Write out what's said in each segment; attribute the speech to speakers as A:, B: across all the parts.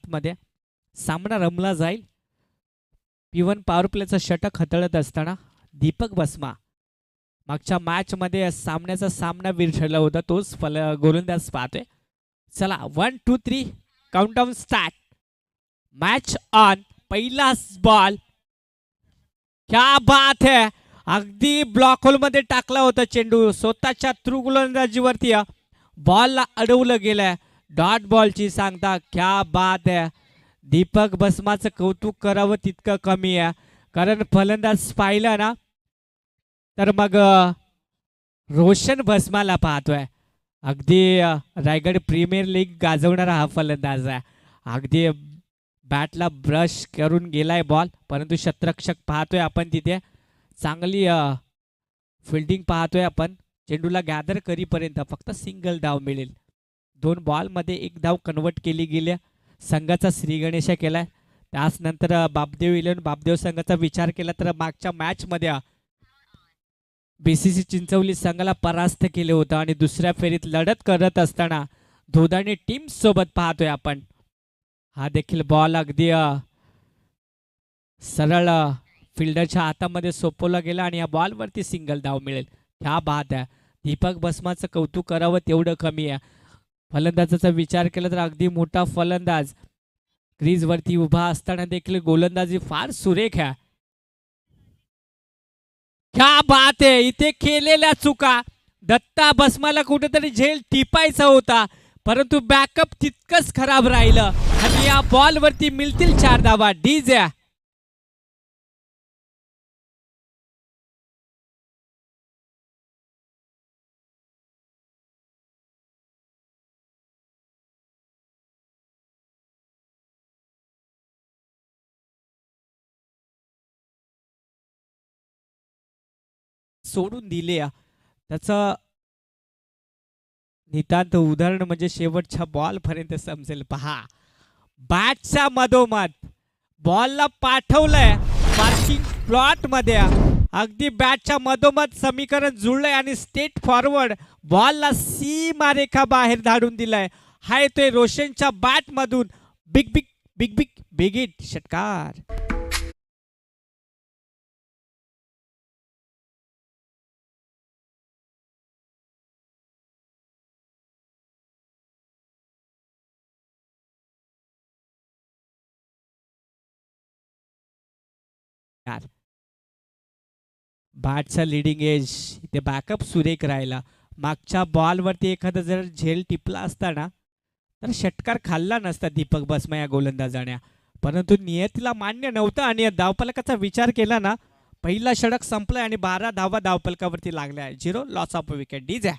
A: आतमध्ये सामना रमला जाईल. P1 पॉवर प्लेचं षटक हाताळत असताना दीपक बसमा मागच्या मॅचमध्ये सामन्याचा सामना विरघळला होता, तोच गोलंदाज पाहतोय. चला 1 2 3 काउंटडाऊन स्टार्ट. Match on. पहिलाच बॉल. क्या बात है. अगदी ब्लॉक होल मध्ये टाकला होता चेंडू. स्वतःच्या थ्रू गोलंदाजीवरती बॉलला अडवलं गेलंय. डॉट बॉलची सांगता. क्या बात है. दीपक बसमाचं कौतुक करावं तितकं कमी आहे, कारण फलंदाज पाहिला ना तर मग रोशन बसमाला पाहतोय. अगदी रायगड प्रीमियर लीग गाजवणारा हा फलंदाज आहे. अगदी बॅटला ब्रश करून गेलाय बॉल, परंतु क्षेत्ररक्षक पाहतोय आपण तिथे. चांगली फिल्डिंग पाहतोय आपण. चेंडूला गॅदर करीपर्यंत फक्त सिंगल धाव मिळेल. 2 बॉलमध्ये 1 धाव कन्वर्ट केली गेली. संघाचा श्रीगणेशा केलाय. त्यानंतर बापदेव इलेवन बापदेव संघाचा विचार केला तर मागच्या मॅचमध्ये BCC चिंचवली संघाला परास्त केले होतं आणि दुसऱ्या फेरीत लढत करत असताना धोदाणे टीम सोबत पाहतोय आपण. हा देखील बॉल अगदी सरळ फिल्डरच्या हातामध्ये सोपवला गेला आणि या बॉलवरती सिंगल धाव मिळेल. ह्या बात आहे. दीपक बसमाचं कौतुक करावं तेवढं कमी आहे. फलंदाजाचा विचार केला तर अगदी मोठा फलंदाज क्रीजवरती उभा असताना देखील गोलंदाजी फार सुरेख आहे. क्या बात आहे. इथे केलेल्या चुका. दत्ता बसमाला कुठेतरी झेल टिपायचा होता, परंतु बॅकअप तितकंच खराब राहिलं आणि या बॉलवरती मिळतील 4 धावा. डीजे सोडून दिले. त्याचं नितांत उदाहरण म्हणजे शेवटच्या बॉल पर्यंत समजेल. पहा, बॅटच्या मधोमध बॉलला पाठवलंय मार्किंग प्लॉट मध्ये. अगदी बॅटच्या मधोमध समीकरण जुळलंय आणि स्ट्रेट फॉरवर्ड बॉलला सीमारेखा बाहेर धाडून दिलाय. हा येतोय रोशनच्या बॅट मधून. Big big big big big hit. षटकार. बॅटचा लिडिंग एज इथे बॅकअप सुरेख राहिला. मागच्या बॉलवरती एखादा जर झेल टिपला असताना तर षटकार खाल्ला नसता दीपक बसमा या गोलंदाजाने, परंतु नियतीला मान्य नव्हतं आणि धावफलकाचा विचार केला ना, पहिला षटक संपलाय आणि 12 धावा धावफलकावरती लागल्या. 0 लॉस ऑफ विकेट. डीजे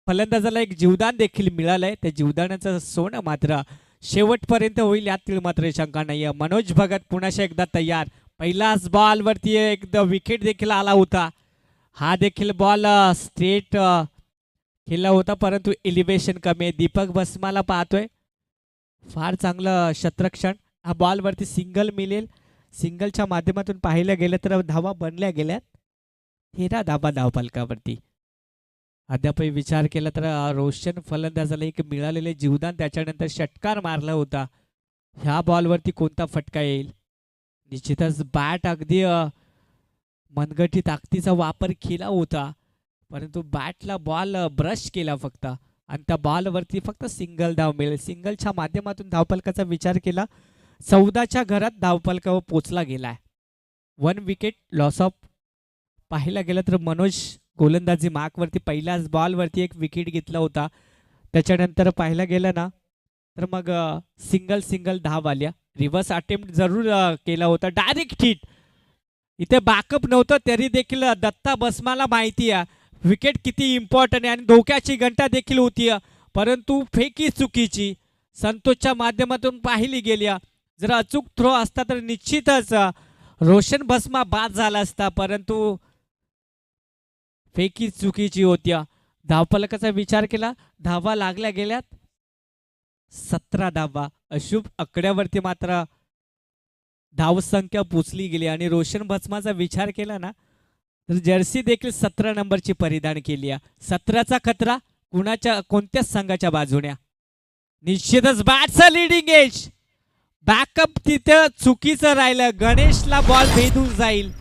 A: फलंदाजाला एक जीवदान देखील मिळालंय. त्या जीवदानाचं सोनं मात्र शेवटपर्यंत होईल यातील मात्र शंका नाही. मनोज भगत पुन्हा एकदा तयार. पहिलाच बॉल वरती एकदा विकेट देखील आला होता. हा देखील बॉल स्ट्रेट केला होता, परंतु एलिव्हेशन कमी आहे. दीपक बसमाला पाहतोय. फार चांगलं क्षेत्ररक्षण. हा बॉल वरती सिंगल मिळेल. सिंगलच्या माध्यमातून पाहिलं गेलं तर धावा बनल्या गेल्यात 13 धावा धावफलकावरती. अद्यापही विचार केला तर रोशन फलंदाजाला एक मिळालेले जीवदान, त्याच्यानंतर षटकार मारला होता. ह्या बॉलवरती कोणता फटका येईल? निश्चितच बॅट अगदी मनगटी ताकदीचा वापर केला होता, परंतु बॅटला बॉल ब्रश केला फक्त आणि त्या बॉलवरती फक्त सिंगल धाव मिळेल. सिंगलच्या माध्यमातून धावफलकाचा विचार केला 14च्या घरात धावफलकावर पोचला गेलाय. 1 विकेट लॉस ऑफ. पाहायला गेलं तर मनोज गोलंदाजी मार्कवरती पहिल्याच बॉलवरती एक विकेट घेतला होता. त्याच्यानंतर पाहायला गेलं ना तर मग सिंगल धाव आल्या. रिव्हर्स अटेम्प्ट जरूर केला होता, डायरेक्ट हिट. इथे बॅकअप नव्हतं तरी देखील दत्ता बसमाला माहिती आहे विकेट किती इम्पॉर्टंट आहे आणि धोक्याची घंटा देखील होती, परंतु फेकी चुकीची संतोषच्या माध्यमातून पाहिली गेली. जर अचूक थ्रो असता तर निश्चितच रोशन बसमा बाद झाला असता, परंतु फेकी चुकीची होती. धावफलकाचा विचार केला, धावा लागल्या गेल्यात 17 धावा. अशुभ आकड्यावरती मात्र धावसंख्या पोचली गेली आणि रोशन बसमाचा विचार केला ना तर जर्सी देखील 17 नंबरची परिधान केली आहे. 17चा खतरा कोणत्याच संघाच्या बाजूने? निश्चितच बॅटचा लिडिंग एज. बॅकअप तिथं चुकीचं राहिलं. गणेशला बॉल भेदून जाईल.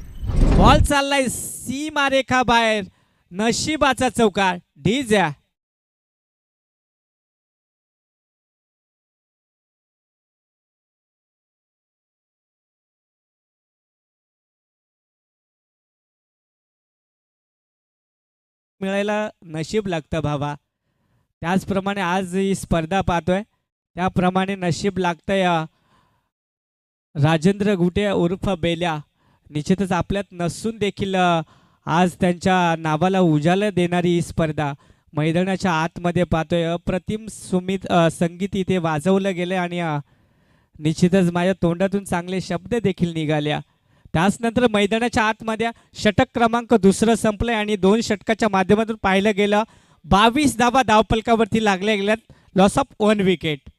A: बॉल चाललाय सीमारेखा बाहेर. नशिबाचा चौकार. ढीजा मिळायला नशीब लागतं भावा. त्याचप्रमाणे आज ही स्पर्धा पाहतोय त्याप्रमाणे नशीब लागतंय. राजेंद्र गुटे उर्फ बेल्या निश्चितच आपल्यात नसून देखील आज त्यांच्या नावाला उजाला देणारी ही स्पर्धा मैदानाच्या आतमध्ये पाहतोय. अप्रतिम संगीत इथे वाजवलं गेलं आणि निश्चितच माझ्या तोंडातून चांगले शब्द देखील निघाल्या. त्याचनंतर मैदानाच्या आतमध्ये षटक क्रमांक 2 संपलंय आणि 2 षटकाच्या माध्यमातून पाहिलं गेलं 22 धावा धावफलकावरती लागल्या गेल्यात. Loss of 1 wicket.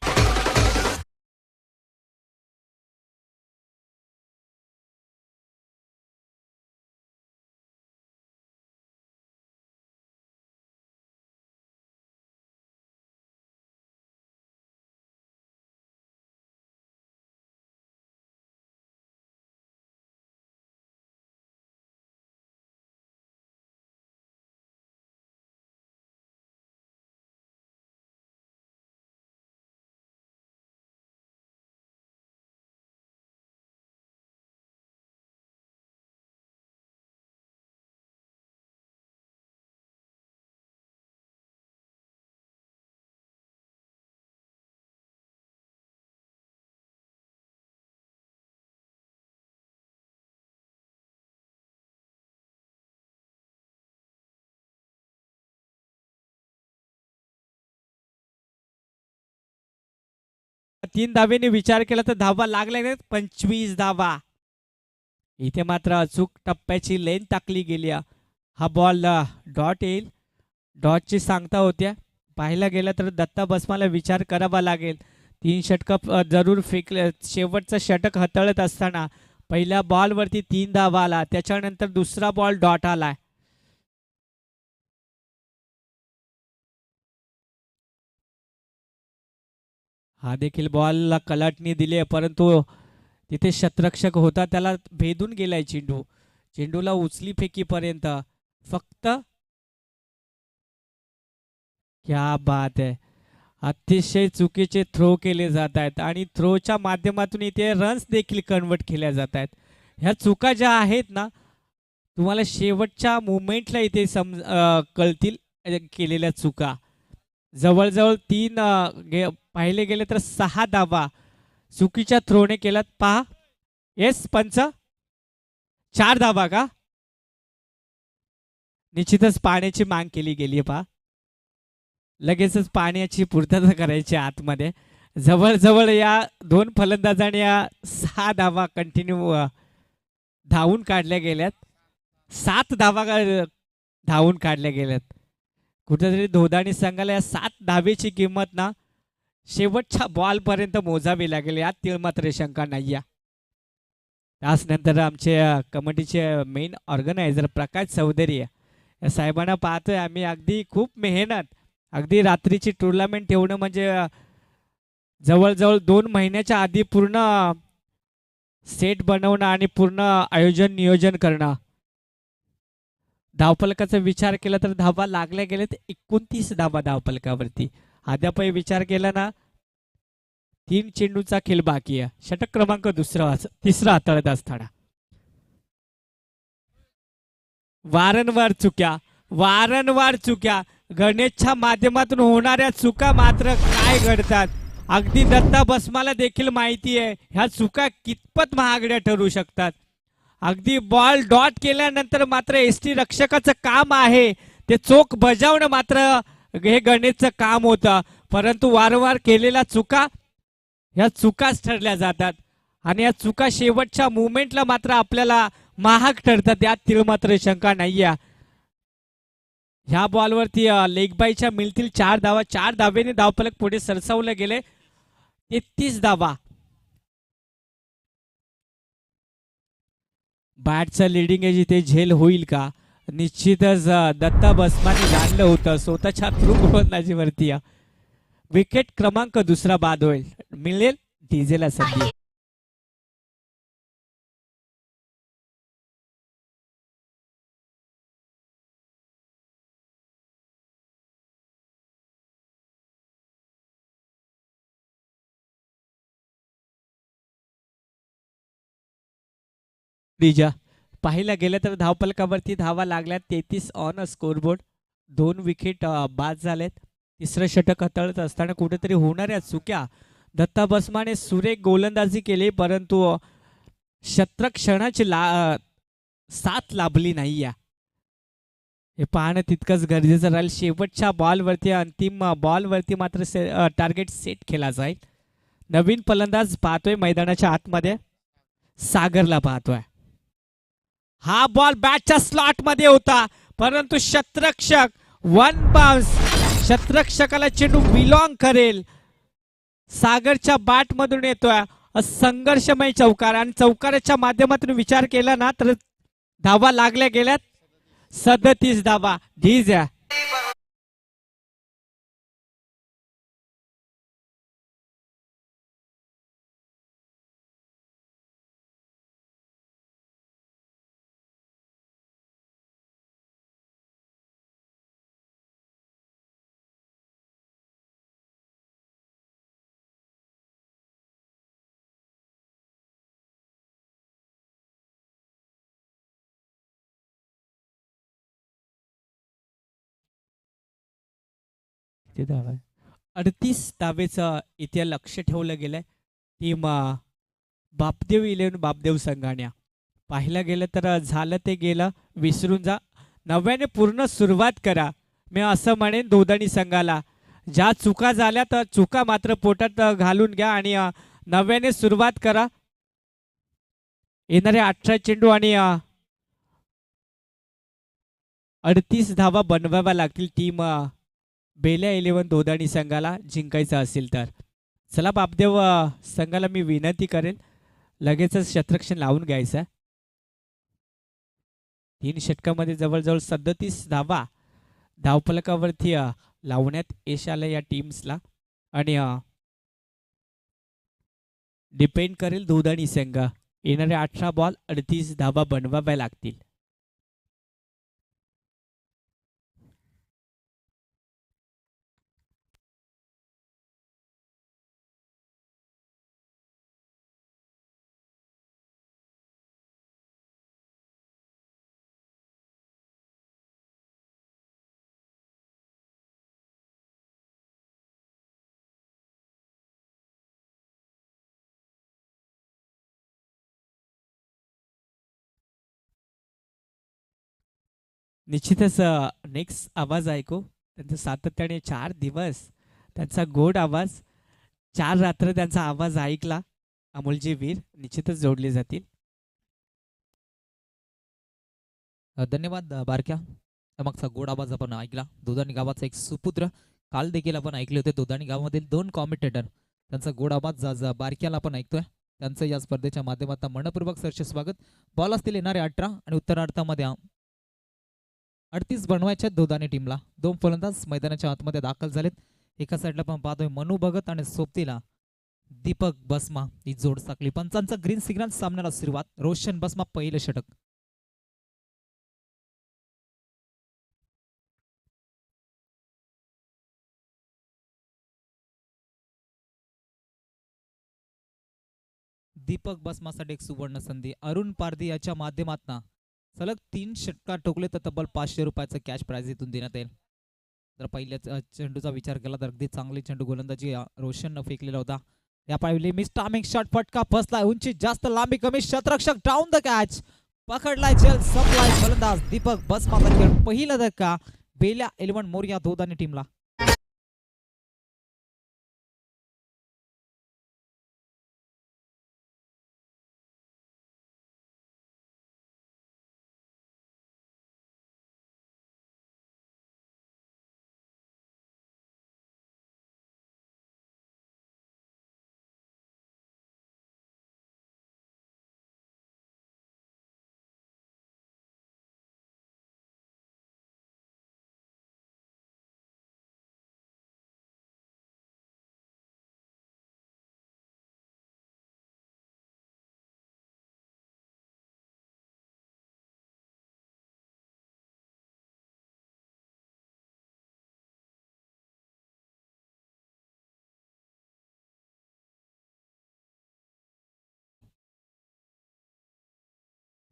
A: तीन धावेने विचार केला तर धावा लागल्या नाहीत. 25 धावा. इथे मात्र अचूक टप्प्याची लेन टाकली गेली. हा बॉल डॉट येईल. डॉटची सांगता होत्या. पाहायला गेलं तर दत्ता बसमाला विचार करावा लागेल. 3 षटक जरूर फेकले. शेवटचं षटक हाताळत असताना पहिल्या बॉलवरती 3 धावा आला, त्याच्यानंतर दुसरा बॉल डॉट आलाय. हा देखील बॉलला कलाटणी दिली आहे, परंतु तिथे शतरक्षक होता त्याला भेदून गेलाय चेंडू. चेंडूला उचली फेकीपर्यंत फक्त. क्या बात आहे. अतिशय चुकीचे थ्रो केले जात आहेत आणि थ्रोच्या माध्यमातून इथे रन्स देखील कन्वर्ट केल्या जात आहेत. ह्या चुका ज्या आहेत ना तुम्हाला शेवटच्या मुवमेंटला इथे कळतील. केलेल्या चुका जवळजवळ 3 पाहिले गेले तर 6 धावा चुकीच्या थ्रोने केल्यात. पहा येस पंच 4 धावा का? निश्चितच पाण्याची मांग केली गेली. पहा लगेचच पाण्याची पूर्तता करायची आतमध्ये. जवळजवळ या 2 फलंदाजांनी या 6 धावा कंटिन्यू धावून काढल्या गेल्यात. 7 धावा धावून काढल्या गेल्यात. कुठेतरी धोदाणी संघाला या 7 धावेची किंमत ना शेवटच्या बॉलपर्यंत मोजावी लागेल. यात तीळ मात्र शंका नाही. त्यानंतर आमचे कमिटीचे मेन ऑर्गनायझर प्रकाश चौधरी या साहेबांना पाहतोय आम्ही. अगदी खूप मेहनत, अगदी रात्रीची टुर्नामेंट ठेवणं म्हणजे जवळजवळ 2 महिन्याच्या आधी पूर्ण सेट बनवणं आणि पूर्ण आयोजन नियोजन करणं. धावफलकाचा विचार केला तर धावा लागल्या गेल्या तर 29 धावा धावफलकावरती. अद्यापही विचार केला ना 3 चेंडूचा खेळ बाकी आहे. षटक क्रमांक तिसरा हाताळत असताना वारंवार चुक्या गणेशच्या माध्यमातून होणाऱ्या चुका मात्र काय घडतात. अगदी दत्ता बसमाला देखील माहिती आहे ह्या चुका कितपत महागड्या ठरू शकतात. अगदी बॉल डॉट केल्यानंतर मात्र एसटी रक्षकाचं काम आहे ते चोख बजावणं मात्र हे गणेशचं काम होतं. परंतु वारंवार केलेल्या चुका ह्या चुकाच ठरल्या जातात आणि या चुका शेवटच्या मुवमेंटला मात्र आपल्याला महाग ठरतात. यात मात्र शंका नाहीये. ह्या बॉलवरती लेग बायच्या मिळतील 4 धावा. 4 धावेने धावफलक पुढे सरसावले गेले. 33 धावा. बॅटचं लिडिंग एज इथे झेल होईल का? निश्चितच दत्ता बसमाने जाणलं होतं स्वतःच्या थ्रू गोलंदाजीवरती विकेट क्रमांक दुसरा बाद होईल. मिळेल डीजेला संधी. पाहायला गेलं तर धावफलकावरती धावा लागल्यात 33 ऑन अ स्कोरबोर्ड. 2 विकेट बाद झालेत. तिसरं षटक हाताळत असताना कुठेतरी होणाऱ्या चुक्या दत्ता बसमाने सुरेख गोलंदाजी केली परंतु क्षणाची साथ लाभली नाही. हे पाहणं तितकंच गरजेचं राहील. शेवटच्या बॉलवरती अंतिम बॉलवरती मात्र टार्गेट सेट केला जाईल. नवीन फलंदाज पाहतोय मैदानाच्या आतमध्ये सागरला पाहतोय. हा बॉल बॅटच्या स्लॉट मध्ये होता परंतु शतरक्षक वन बाउन्स. शतरक्षकाला चेंडू बिलॉंग करेल. सागरच्या बॅट मधून येतोय संघर्षमय चौकार आणि चौकाराच्या माध्यमातून विचार केला ना तर धावा लागल्या गेल्यात 37 धावा. ढीज आहे. किती धावा आहे? 38 धावेचं इथे लक्ष ठेवलं गेलंय. टीम बापदेव 11 बापदेव संघाण्या. पाहिलं गेलं तर झालं ते गेलं विसरून जा. नव्याने पूर्ण सुरुवात करा. मी असं म्हणेन दोदाणी संघाला ज्या चुका झाल्या तर चुका मात्र पोटात घालून घ्या आणि नव्याने सुरुवात करा. येणारे 18 चेंडू आणि 38 धावा बनवाव्या लागतील टीम बेल्या 11 दोदाणी संघाला जिंकायचं असेल तर. चला बापदेव संघाला मी विनंती करेन लगेचच शतरक्षण लावून घ्यायचं. 3 षटकामध्ये जवळजवळ 37 धावा धावफलकावरती लावण्यात यश आलं या टीम्सला आणि डिपेंड करेल दोदाणी संघ. येणारे 18 बॉल 38 धावा बनवाव्या लागतील. निश्चितच नेक्स्ट आवाज ऐकू त्यांचा सातत्याने 4 दिवस त्यांचा गोड आवाज 4 रात्र त्यांचा आवाज ऐकला. अमोलजी वीर निश्चितच जोडले जातील.
B: धन्यवाद बारक्या. मागचा गोड आवाज आपण ऐकला. दोदाणी गावाचा एक सुपुत्र काल देखील आपण ऐकले होते. दोदाणी गावामधील 2 कॉमेंटेटर त्यांचा गोड आवाज बारक्याला आपण ऐकतोय. त्यांचं या स्पर्धेच्या माध्यमातून मनपूर्वक सरचे स्वागत. बॉल असतील येणारे 18 आणि उत्तरार्धामध्ये 38 बनवायच्या दोघांनी टीमला. 2 फलंदाज मैदानाच्या आतमध्ये दाखल झालेत. एका साईडला पण पाहतोय मनू भगत आणि सोबतीला दीपक बसमा ही जोड साकली. पंचांचा ग्रीन सिग्नल, सामन्याला सुरुवात. रोशन बसमा पहिलं षटक. दीपक बसमासाठी एक सुवर्ण संधी. अरुण पारधी याच्या माध्यमातून सलग 3 षटकार ठोकले तर तब्बल 500 रुपयाचं कॅश प्राइज इथून देण्यात येईल. तर पहिल्या चेंडूचा विचार केला तर अगदी चांगली चेंडू गोलंदाजी रोशननं फेकलेला होता. या पाहिली मिस टायमिंग शॉट, फटका फसलाय. उंची जास्त, लांबी कमी. शतरक्षक डाऊन द कॅच. पकडलाय चल संपलाय. फलंदाज दीपक बसमाचा खेळ. पहिला धक्का बेल्या 11 मोरया दोदानी टीमला.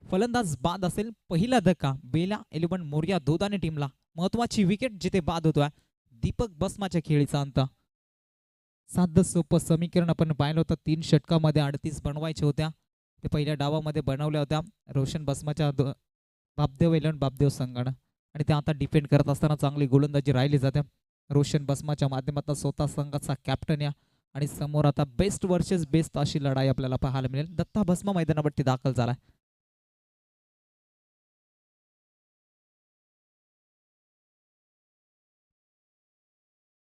B: फलंदाज बाद असेल. पहिला धक्का बेला 11 मोरया दोदानी टीमला. महत्वाची विकेट जिथे बाद होतोय. दीपक बसमाच्या खेळीचा अंत. साधं सोपं समीकरण आपण पाहिलं होतं. 3 षटकामध्ये 38 बनवायच्या होत्या. ते पहिल्या डावामध्ये बनवल्या होत्या रोशन बसमाच्या बापदेव 11 बापदेव संघानं. आणि ते आता डिफेंड करत असताना चांगली गोलंदाजी राहिली जाते रोशन बसमाच्या माध्यमातून. स्वतः संघाचा कॅप्टन या आणि समोर आता बेस्ट वर्सेस बेस्ट अशी लढाई आपल्याला पाहायला मिळेल. दत्ता बसमा मैदानावरती दाखल झालाय.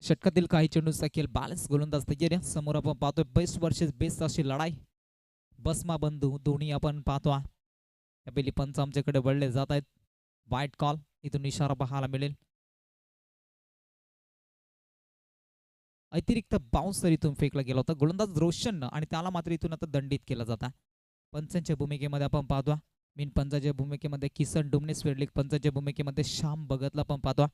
B: षटकातील काही चेंडूंचा खेळ बॅलन्स गोलंदाज तयार आहे. समोर आपण पाहतोय बेस्ट वर्सेस बेस्ट अशी लढाई. बसमा बंधू दोन्ही आपण पाहतो. या पहिली पंच आमच्याकडे वळले जात आहेत. वाईट कॉल इथून इशारा पाहायला मिळेल. अतिरिक्त बाउन्सर इथून फेकला गेला होता गोलंदाज रोशन आणि त्याला मात्र इथून आता दंडित केला जाता. पंचांच्या भूमिकेमध्ये आपण पाहतो. मीन पंचाच्या भूमिकेमध्ये किसन डुमने, स्वेडलिक पंचाच्या भूमिकेमध्ये श्याम भगतला पण पाहतो.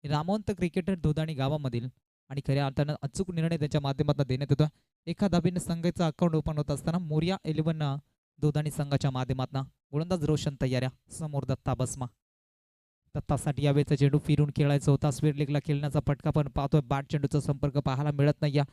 B: नामवंत क्रिकेटर दोदाणी गावामधील आणि खऱ्या अर्थानं अचूक निर्णय त्याच्या माध्यमातून देण्यात येतो. एका धाबीने संघाचा अकाउंट ओपन होत असताना मोरया 11 दोदाणी संघाच्या माध्यमातून गोलंदाज रोशन तयार. समोर दत्ता बसमा. दत्तासाठी यावेळेचा चेंडू फिरून खेळायचा होता. स्वेडलिकला खेळण्याचा फटका पण पाहतोय. बॅट चेंडूचा संपर्क पाहायला मिळत नाही. या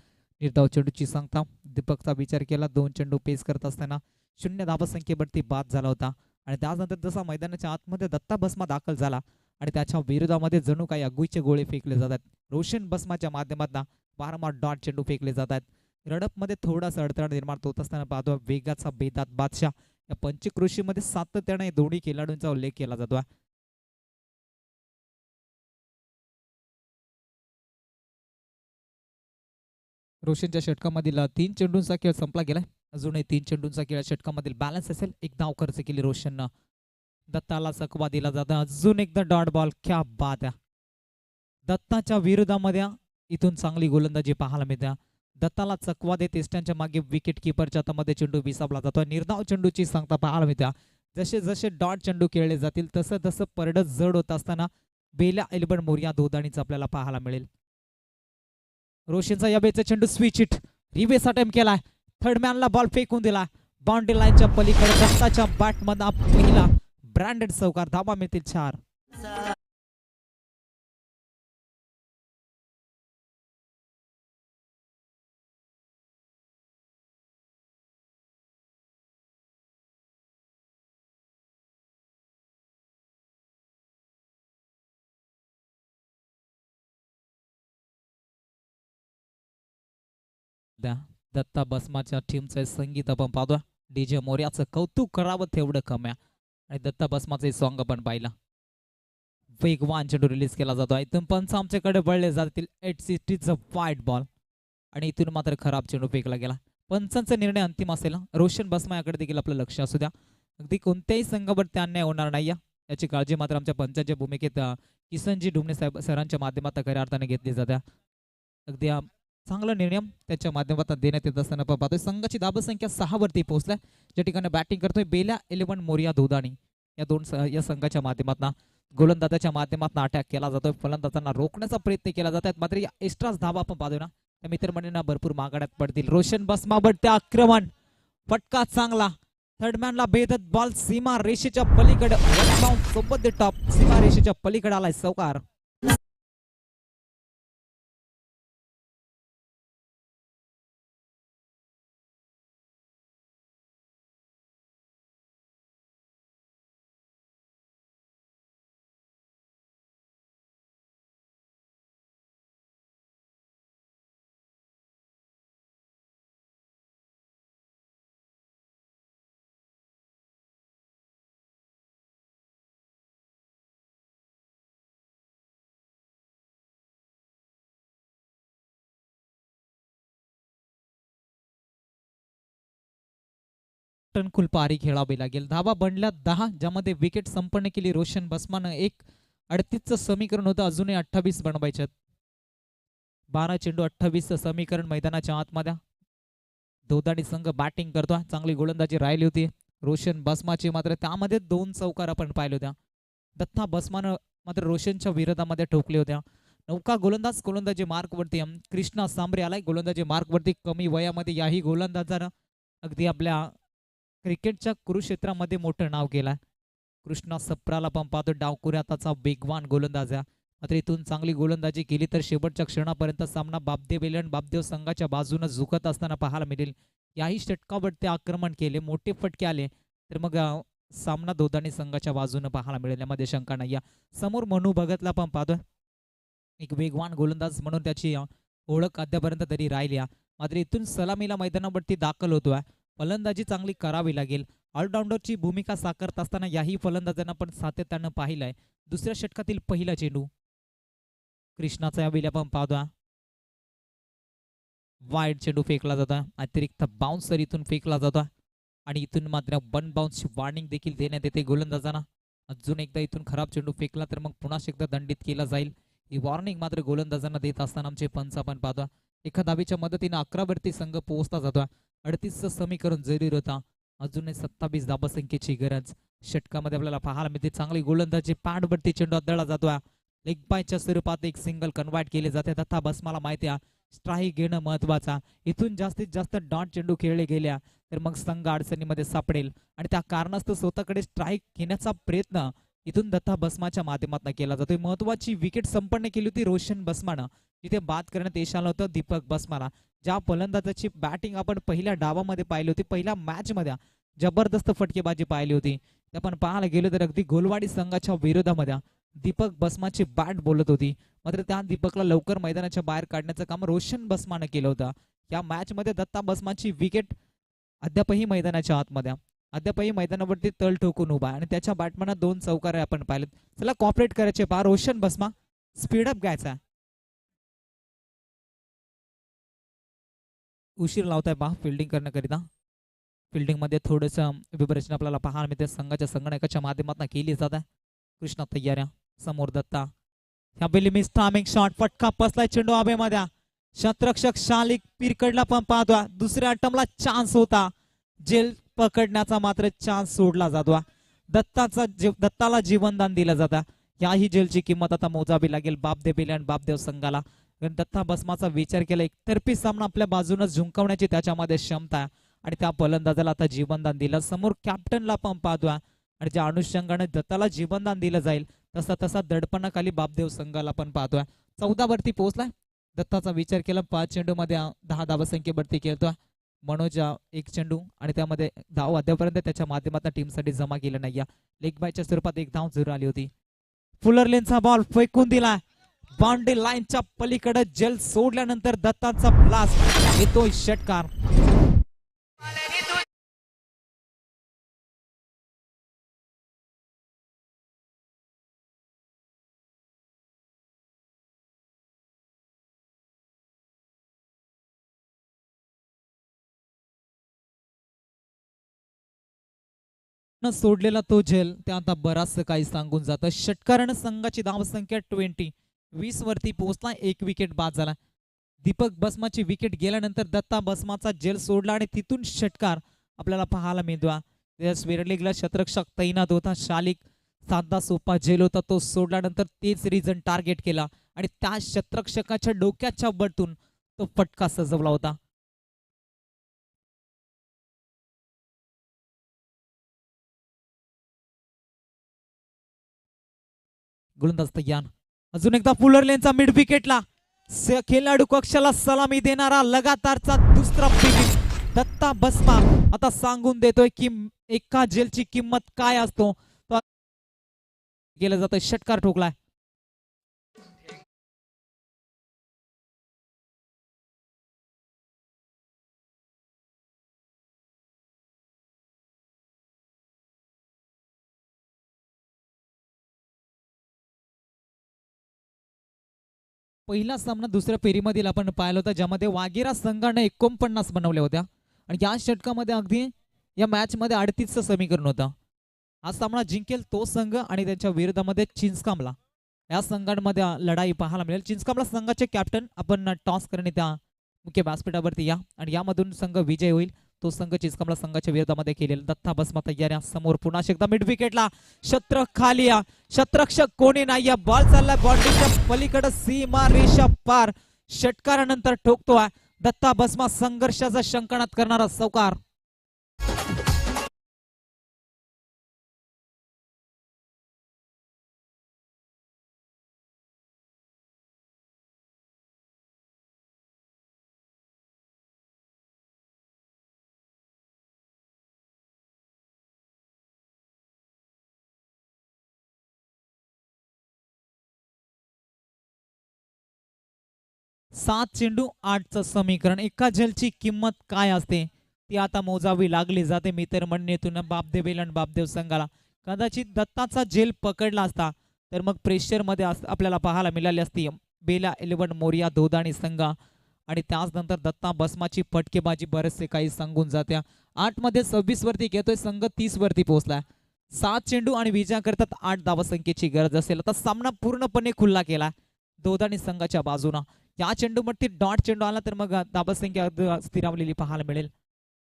B: निर्धाव चेंडूची सांगता. दीपकचा विचार केला. 2 चेंडू पेस करत असताना 0 धावसंख्येवरती बाद झाला होता. आणि त्यानंतर जसा मैदानाच्या आतमध्ये दत्ता बसमा दाखल झाला आणि त्याच्या विरोधामध्ये जणू काही अगुईचे गोळे फेकले जातात. रोशन बसमाच्या माध्यमातून वारंवार डॉट चेंडू फेकले जातात. रडपमध्ये थोडासा अडथळा निर्माण होत असताना पाहतो वेगाचा बेदात बादशाह. या पंचक्रोशीमध्ये सातत्याने दोन्ही खेळाडूंचा उल्लेख केला जातो. रोशनच्या षटकामधील 3 चेंडूंचा खेळ संपला गेलाय. अजूनही 3 चेंडूंचा खेळ षटकामधील बॅलन्स असेल. एक धाव खर्च केली रोशननं. दत्ताला चकवा दिला जाता. अजून एकदा डॉट बॉल. क्या बात आहे. दत्ताच्या विरोधामध्ये इथून चांगली गोलंदाजी पाहायला मिळते. दत्ताला चकवा देत एस्टनच्या मागे विकेट किपरच्या हातामध्ये चेंडू विसावला जातो. निर्धाव चेंडूची सांगता पाहायला मिळते. जसे जसे डॉट चेंडू खेळले जातील तसं तसं परडत जड होत असताना बेल्या 11 मोरया दोदाणीच आपल्याला पाहायला मिळेल. रोशनचा या बेचा चेंडू स्विच हिट रिवेस अटेम्प्ट केलाय. थर्ड मॅनला बॉल फेकून दिला. बाउंड्री लाईनच्या पलीकडे दत्ताच्या बॅटमधला पहिला ब्रँडेड चौकार. धावा मिळतील 4. दत्ता बसमाच्या टीमचं संगीत आपण पाहतो. डीजे मोर्याचं कौतुक करावं तेवढं कमी आणि दत्ता बसमाचं सॉन्ग आपण पाहिलं. वेगवान चेंडू रिलीज केला जातो. इथून पंच आमच्याकडे वळले जातील. 860 व्हाईट बॉल आणि इथून मात्र खराब चेंडू फेकला गेला. पंचांचा निर्णय अंतिम असेल. रोशन बसमा याकडे देखील आपलं लक्ष असू द्या. अगदी कोणत्याही संघावरती अन्याय होणार नाही याची काळजी मात्र आमच्या पंचांच्या भूमिकेत किसनजी डुमणे साहेब सरांच्या माध्यमातून खऱ्या अर्थाने घेतली जाते. अगदी चांगला निर्णय त्याच्या माध्यमातून देण्यात येत असताना आपण पाहतोय संघाची धाबसंख्या 6 वरती पोहोचलाय. ज्या ठिकाणी बॅटिंग करतोय बेला 11 मोरिया धोदाणी या संघाच्या माध्यमातून गोलंदाजाच्या माध्यमातून अटॅक केला जातोय. फलंदाजांना रोखण्याचा प्रयत्न केला जात आहे. मात्र या एक्स्ट्राच धाबा आपण पाहतोय ना त्या मित्रमंडळींना भरपूर मागाड्यात पडतील. रोशन बसमा बडते आक्रमण फटका चांगला थर्डमॅनला भेदत बॉल सीमा रेषेच्या पलीकडे सोबत टॉप सीमा रेषेच्या पलीकडे आलाय चौकार. टनकुल पारी खेळावी लागेल. धावा बनल्या 10 ज्यामध्ये विकेट संपन्न केली रोशन बसमानं. 1:38चं समीकरण होतं अजूनही 28 बनवायचे. 12 चेंडू 28चं समीकरण मैदानाच्या आतमध्ये. दोदाणी संघ बॅटिंग करतो. चांगली गोलंदाजी राहिली होती रोशन बसमाची मात्र त्यामध्ये 2 चौकार आपण पाहिले होत्या. दत्ता बसमानं मात्र रोशनच्या विरोधामध्ये ठोकले होत्या. नौका गोलंदाजी मार्कवरती कृष्णा सांबरे आलाय गोलंदाजी मार्कवरती. कमी वयामध्ये याही गोलंदाजानं अगदी आपल्या क्रिकेटच्या कुरुक्षेत्रामध्ये मोठं नाव केलं. कृष्णा सप्राला पण पाहतो डावकुऱ्याचा वेगवान गोलंदाज आहे. मात्र इथून चांगली गोलंदाजी केली तर शेवटच्या क्षणापर्यंत सामना बापदेव संघाच्या बाजूने झुकत असताना पाहायला मिळेल. याही षटकावरती आक्रमण केले मोठे फटके आले तर मग सामना दोदाणी संघाच्या बाजूने पाहायला मिळेल यामध्ये शंका नाही. समोर मनू भगतला पण पाहतोय एक वेगवान गोलंदाज म्हणून त्याची ओळख अद्यापर्यंत तरी राहिली. मात्र इथून सलामीला मैदानावरती दाखल होतोय. फलंदाजी चांगली करावी लागेल. ऑलराऊंडरची भूमिका साकारत असताना याही फलंदाजांना पण सातत्यानं पाहिलंय. दुसऱ्या षटकातील पहिला चेंडू कृष्णाचा या वेळी आपण पाहतोय वाईड चेंडू फेकला जातो. अतिरिक्त बाउन्सर इथून फेकला जातो आणि इथून मात्र 1 बाउन्सची वॉर्निंग देखील देण्यात येते गोलंदाजांना. अजून एकदा इथून खराब चेंडू फेकला तर मग पुन्हा एकदा दंडित केला जाईल. ही वॉर्निंग मात्र गोलंदाजांना देत असताना आमचे पंच आपण पाहतोय. एका धावेच्या मदतीने 11 वरती संघ पोहोचला जातोय. 38चं समीकरण जरीर होता. अजूनही 27 धाबसंख्येची गरज षटकामध्ये आपल्याला पाहायला मिळते. चांगली गोलंदाजी पॅडवरती चेंडू अदळला जातोय. लेग बायच्या स्वरूपात एक सिंगल कन्वर्ट केले जाते. तथा बस मला माहिती आहे स्ट्राईक घेणं महत्वाचा. इथून जास्तीत जास्त डॉट चेंडू खेळले गेल्या तर मग संघ अडचणीमध्ये सापडेल आणि त्या कारणास्तव स्वतःकडे स्ट्राईक घेण्याचा प्रयत्न इथून दत्ता बसमाच्या माध्यमातून केला जातोय. महत्वाची विकेट संपन्न केली होती रोशन बसमानं. जिथे बाद करण्यात यश आलं होतं दीपक बसमाला. ज्या फलंदाजाची बॅटिंग आपण पहिल्या डावामध्ये पाहिली होती पहिल्या मॅच मध्ये जबरदस्त फटकेबाजी पाहिली होती आपण पाहायला गेलो तर अगदी गोलवाडी संघाच्या विरोधामध्ये दीपक बसमाची बॅट बोलत होती. मात्र त्या दीपकला लवकर मैदानाच्या बाहेर काढण्याचं काम रोशन बसमानं केलं होतं. या मॅच मध्ये दत्ता बसमाची विकेट अद्यापही मैदानाच्या आतमध्ये अद्यापही मैदानावरती तळ ठोकून उभा आणि त्याच्या बॅटमॅन 2 चौकार आपण पाहिलेत. चला कॉपरेट करायचे पहा रोशन बसमा स्पीडअप घ्यायचा. उशीर लावताय पहा फिल्डिंग करण्याकरिता. फिल्डिंग मध्ये थोडंसं विभरचना आपल्याला पाहायला मिळते. संघाच्या संगणकाच्या माध्यमातून केली जात आहे. कृष्णा तयाऱ्या समोर दत्ता ह्या बेली मिस टायमिंग शॉट फटका बसलाय चेंडू हवेमध्ये. शतरक्षक शालिक पिरकडला पण पाहतोय. दुसऱ्या अटमला चान्स होता जेल पकडण्याचा मात्र चान्स सोडला जातो. दत्ताला जीवनदान दिलं जातं. याही जेलची किंमत आता मोजावी लागेल बापदेव आणि बापदेव संघाला. कारण दत्ता बसमाचा विचार केला एकतर्फी सामना आपल्या बाजूने झुंकवण्याची त्याच्यामध्ये क्षमता आणि त्या फलंदाजाला आता जीवनदान दिलं. समोर कॅप्टनला पण पाहतोय आणि ज्या अनुषंगाने दत्ताला जीवनदान दिलं जाईल तसा तसा दडपणाखाली बापदेव संघाला पण पाहतोय. 14 वरती पोहोचलाय. दत्ताचा विचार केला 5 चेंडू मध्ये 10 धावसंख्येवरती खेळतोय. मनोज 1 चेंडू आणि त्यामध्ये धाव अद्यापर्यंत त्याच्या माध्यमातून टीमसाठी जमा केलं नाही. लेग बायच्या स्वरूपात 1 धाव जरूर आली होती. फुलरलेनचा बॉल फेकून दिला बाउंड्री लाईनच्या पलीकडे जेल सोडल्यानंतर दत्ताचा ब्लास्ट येतोय षटकार. सोडलेला तो झेल ते आता बराचसं काही सांगून जातं. षटकारानं संघाची धावसंख्या 20 वरती पोहोचला, 1 विकेट बाद झाला. दीपक बसमाची विकेट गेल्यानंतर दत्ता बसमाचा झेल सोडला आणि तिथून षटकार आपल्याला पाहायला मिळतो. स्वेरलीगला शतरक्षक तैनात होता. शालिक साधा सोपा झेल होता, तो सोडल्यानंतर तेच रिझन टार्गेट केला आणि त्या शतरक्षकाच्या डोक्याच्या बटून तो फटका सजवला होता. गोलंदाज तयार. अजून एकदा फुलर लेनचा मिड विकेटला खेळाडू कक्षाला सलामी देणारा लगातारचा दुसरा विकेट. दत्ता बसमा आता सांगून देतोय की एका झेलची किंमत काय असतो. गेलं जातोय, षटकार ठोकलाय. पहिला सामना दुसऱ्या फेरीमधील आपण पाहिला होता, ज्यामध्ये वाघेरा संघाने 49 बनवल्या होत्या आणि या षटकामध्ये अगदी या मॅच मध्ये 38चं समीकरण होतं. हा सामना जिंकेल तो संघ आणि त्यांच्या विरोधामध्ये चिंचकामला या संघांमध्ये लढाई पाहायला मिळेल. चिंचकामला संघाचे कॅप्टन आपण टॉस करणे त्या मुख्य व्यासपीठावरती या आणि यामधून संघ विजय होईल. तो संघ चिंचकामला संघाच्या विरोधामध्ये खेळेल. दत्ता बसमा तयार या समोर पुन्हा एकदा मिड विकेटला शतरक खाली या. शतरक्षक कोणी नाही, बॉल चाललाय बाउंड्रीच्या पलीकडे, सीमा रेषा पार. षटकारानंतर ठोकतोय दत्ता बसमा, संघर्षाचा शंकनात करणारा चौकार. सात चेंडू 8चं समीकरण. एका झेलची किंमत काय असते ती आता मोजावी लागली जाते. मित्र म्हणणेतून बापदेव बेल आणि बापदेव संघाला कदाचित दत्ताचा झेल पकडला असता तर मग प्रेशर मध्ये आपल्याला पाहायला मिळाली असती बेला 11 मोरिया धोदाणी संघ आणि त्याचनंतर दत्ता बसमाची फटकेबाजी बरेचसे काही सांगून जात्या. 8 मध्ये 26 वरती घेतोय संघ, 30 वरती पोहोचला. 7 चेंडू आणि विजया करतात 8 धावसंख्येची गरज असेल. आता सामना पूर्णपणे खुल्ला केला धोदाणी संघाच्या बाजूला. या चेंडूमध्ये डॉट चेंडू आला तर मग धावसंख्या स्थिरावलेली पाहायला मिळेल.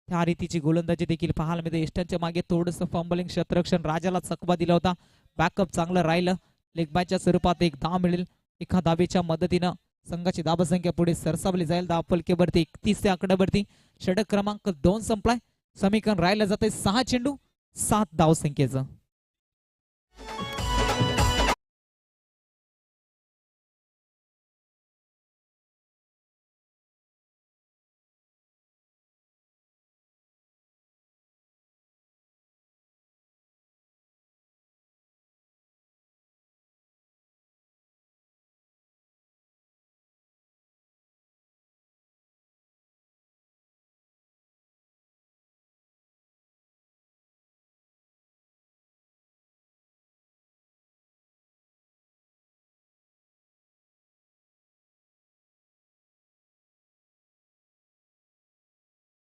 B: त्या रीतीची गोलंदाजी देखील पाहायला मिळते. एस्टनच्या मागे थोडंसं फंबलिंग, क्षेत्ररक्षण राजाला चकवा दिला होता. बॅकअप चांगलं राहिलं. लेगबायच्या स्वरूपात एक धाव मिळेल. एका धावेच्या मदतीनं संघाची धावसंख्या पुढे सरसावली जाईल. धाव फलकेवरती 31 आकड्यावरती षटक क्रमांक 2 संपलाय. समीकरण राहिलं जाते 6 चेंडू 7 धावसंख्येचं.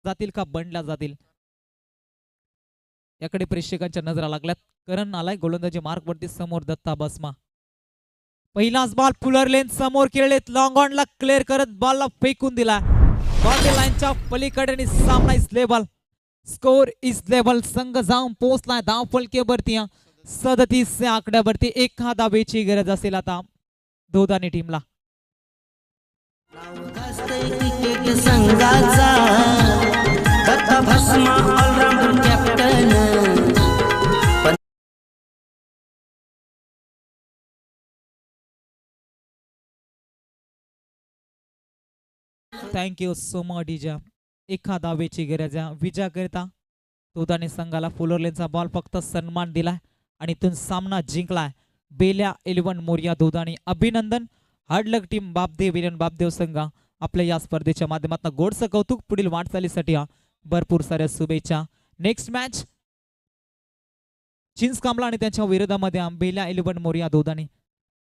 B: जातील का बंडला जातील याकडे प्रेक्षकांच्या नजरा लागल्यात. करण आलाय गोलंदाजी मार्क वरती. समोर दत्ता बसमा. पहिलाच बॉल फुलर लेन समोर खेळलेत. लॉंग ऑनला क्लिअर करत बॉलला फेकून दिला. बाउंड्री लाईनच्या पलीकडे आणि सामना is level. Score is level. संघ जाऊन पोहोचलाय धाव फलकेवरती 37 आकड्यावरती. एका धावेची गरज असेल आता धोदानी टीमला.
C: संघाचा दत्ता बसमा allrounder captain.
B: Thank you so much डीजा. एका धावेची गरज आहे विजयाकरिता. धोदानी संघाला फुलरलेनचा बॉल फक्त सन्मान दिलाय आणि इथून सामना जिंकलाय बेल्या 11 मोरिया धोदानी. अभिनंदन. हार्डलक टीम बापदेव विलन बापदेव संघ आपल्या या स्पर्धेच्या माध्यमातून गोडचं कौतुक. पुढील वाटचालीसाठी भरपूर साऱ्या शुभेच्छा. नेक्स्ट मॅच चिंचकामला आणि त्यांच्या विरोधामध्ये बेल्या 11 मोरिया धोदानी.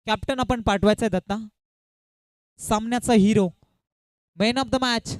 B: कॅप्टन आपण पाठवायचा आहे दत्ता. सामन्याचा hero, man of the match